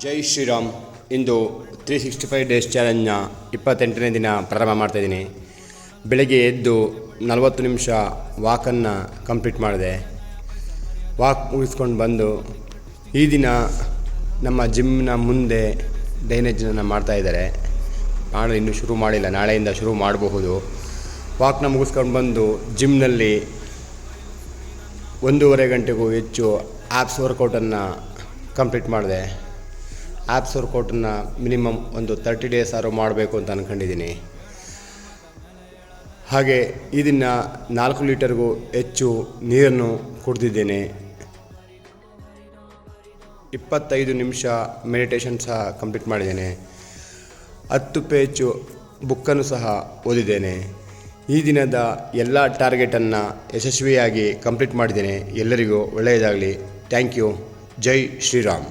ಜೈ ಶ್ರೀರಾಮ್. ಇಂದು 365 days ಚಾಲೆಂಜ್ನ 28ನೇ ದಿನ ಪ್ರಾರಂಭ ಮಾಡ್ತಾಯಿದ್ದೀನಿ. ಬೆಳಗ್ಗೆ ಎದ್ದು 40 ನಿಮಿಷ ವಾಕನ್ನು ಕಂಪ್ಲೀಟ್ ಮಾಡಿದೆ. ವಾಕ್ ಮುಗಿಸ್ಕೊಂಡು ಬಂದು ಈ ದಿನ ನಮ್ಮ ಜಿಮ್ನ ಮುಂದೆ ಡ್ರೈನೇಜನ್ನು ಮಾಡ್ತಾಯಿದ್ದಾರೆ. ಮಾಡಲು ಇನ್ನೂ ಶುರು ಮಾಡಿಲ್ಲ, ನಾಳೆಯಿಂದ ಶುರು ಮಾಡಬಹುದು. ವಾಕ್ನ ಮುಗಿಸ್ಕೊಂಡು ಬಂದು ಜಿಮ್ನಲ್ಲಿ 1.5 ಗಂಟೆಗೂ ಹೆಚ್ಚು ಆ್ಯಪ್ಸ್ ವರ್ಕೌಟನ್ನು ಕಂಪ್ಲೀಟ್ ಮಾಡಿದೆ. ಆ್ಯಪ್ಸ್ ವರ್ಕೌಟನ್ನು ಮಿನಿಮಮ್ ಒಂದು 30 ಡೇಸ್ ಆದರೂ ಮಾಡಬೇಕು ಅಂತ ಅಂದ್ಕೊಂಡಿದ್ದೀನಿ. ಹಾಗೆ ಈ ದಿನ 4 ಲೀಟರ್ಗೂ ಹೆಚ್ಚು ನೀರನ್ನು ಕುಡಿದಿದ್ದೇನೆ. 25 ನಿಮಿಷ ಮೆಡಿಟೇಷನ್ ಸಹ ಕಂಪ್ಲೀಟ್ ಮಾಡಿದ್ದೇನೆ. 10 ಪೇಜು ಬುಕ್ಕನ್ನು ಸಹ ಓದಿದ್ದೇನೆ. ಈ ದಿನದ ಎಲ್ಲ ಟಾರ್ಗೆಟನ್ನು ಯಶಸ್ವಿಯಾಗಿ ಕಂಪ್ಲೀಟ್ ಮಾಡಿದ್ದೇನೆ. ಎಲ್ಲರಿಗೂ ಒಳ್ಳೆಯದಾಗಲಿ. Thank you. ಜೈ ಶ್ರೀರಾಮ್.